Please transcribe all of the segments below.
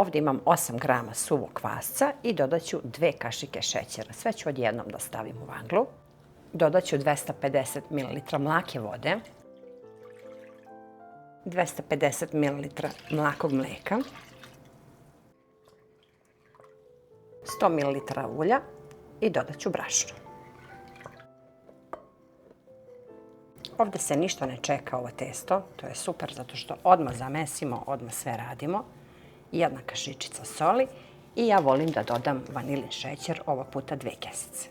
Ovdje imam 8 grama suvog kvasca i dodat ću 2 kašike šećera. Sve ću odjednom da stavim u vaglu. Dodat ću 250 ml mlake vode, 250 ml mlakog mleka, 100 ml ulja i dodat ću brašno. Ovdje se ništa ne čeka ovo testo, to je super zato što odmah zamesimo, odmah sve radimo. 1 kašičica soli i ja volim da dodam vanilin šećer, ovog puta 2 kesice.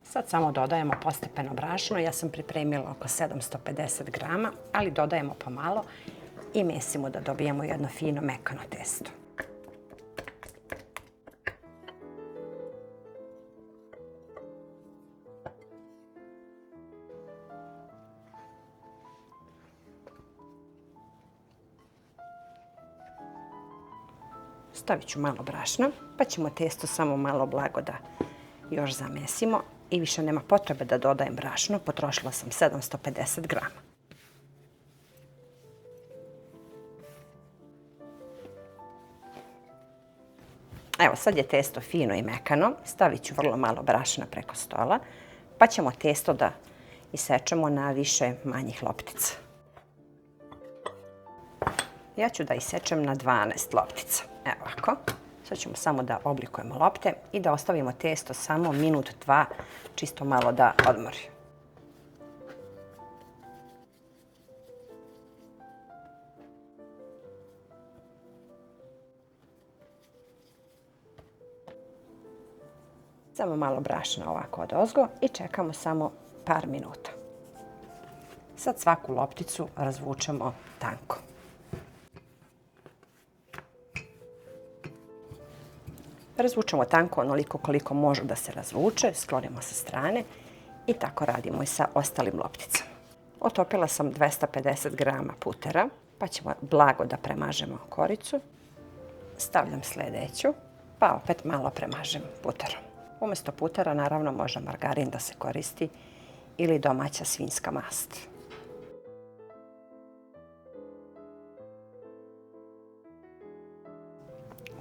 Sad samo dodajemo postepeno brašno, ja sam pripremila oko 750 grama, ali dodajemo pomalo i mesimo da dobijemo jedno fino mekano testo. Stavit ću malo brašna, pa ćemo testo samo malo blago da još zamesimo i više nema potrebe da dodajem brašno, potrošila sam 750 grama. Evo, sad je testo fino i mekano, stavit ću vrlo malo brašna preko stola, pa ćemo testo da isečemo na više manjih loptica. Ja ću da isečem na 12 loptica. Evo ovako. Sad ćemo samo da oblikujemo lopte i da ostavimo testo samo minut, 2, čisto malo da odmori. Samo malo brašna ovako odozgo i čekamo samo par minuta. Sad svaku lopticu razvučemo tanko. Razvučemo tanko onoliko koliko može da se razvuče, sklonimo sa strane i tako radimo i sa ostalim lopticama. Otopila sam 250 grama putera, pa ćemo blago da premažemo koricu. Stavljam sljedeću, pa opet malo premažem puterom. Umjesto putera naravno može margarin da se koristi ili domaća svinjska mast.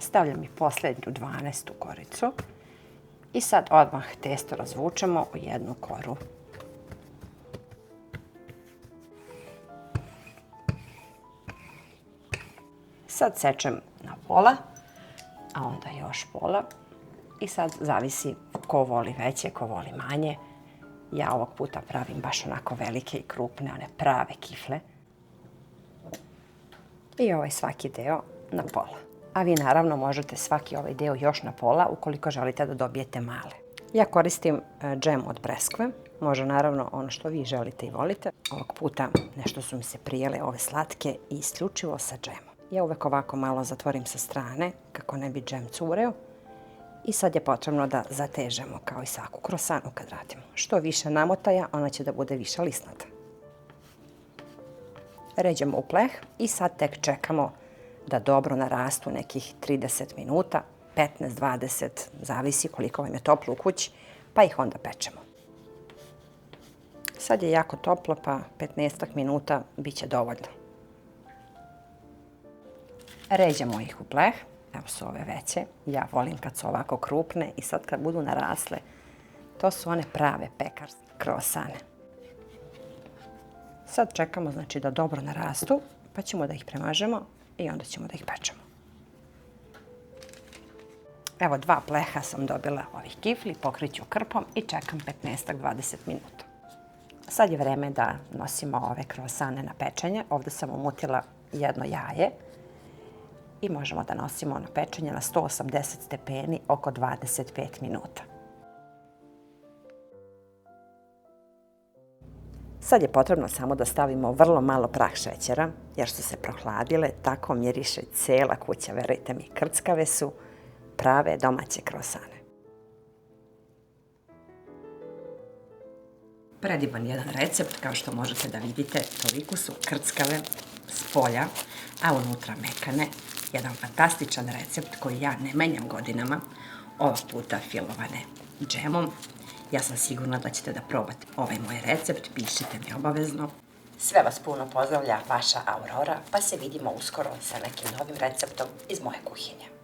Stavljam i posljednju 12. koricu i sad odmah testo razvučemo u jednu koru. Sad sečem na pola, a onda još pola. I sad zavisi ko voli veće, ko voli manje. Ja ovog puta pravim baš onako velike i krupne, one prave kifle. I ovaj svaki deo na pola. A vi naravno možete svaki ovaj deo još na pola ukoliko želite da dobijete male. Ja koristim džem od breskve. Može naravno ono što vi želite i volite. Ovog puta nešto su mi se prijele ove slatke i isključivo sa džemom. Ja uvek ovako malo zatvorim sa strane kako ne bi džem cureo. I sad je potrebno da zatežemo kao i svaku krosanu kad radimo. Što više namotaja, ona će da bude više lisnata. Ređemo u pleh i sad tek čekamo da dobro narastu nekih 30 minuta, 15-20, zavisi koliko vam je toplo u kući, pa ih onda pečemo. Sad je jako toplo, pa 15 minuta bit će dovoljno. Ređemo ih u pleh. Evo su ove veće. Ja volim kad su ovako krupne i sad kad budu narasle, to su one prave pekarske krosane. Sad čekamo znači da dobro narastu, pa ćemo da ih premažemo i onda ćemo da ih pečemo. Evo 2 pleha sam dobila ovih kifli, pokriću krpom i čekam 15-20 minuta. Sad je vreme da nosimo ove krosane na pečenje. Ovdje sam umutila jedno jaje. I možemo da nosimo na pečenje na 180 stepeni oko 25 minuta. Sad je potrebno samo da stavimo vrlo malo prah šećera, jer su se prohladile, tako miriše cela kuća, verujte mi, krckave su prave domaće krosane. Predivan jedan recept, kao što možete da vidite, toliko su krckave s polja, a unutra mekane. Jedan fantastičan recept koji ja ne menjam godinama, ovog puta filovane džemom. Ja sam sigurna da ćete da probate ovaj moj recept, pišite mi obavezno. Sve vas puno pozdravlja vaša Aurora, pa se vidimo uskoro sa nekim novim receptom iz moje kuhinje.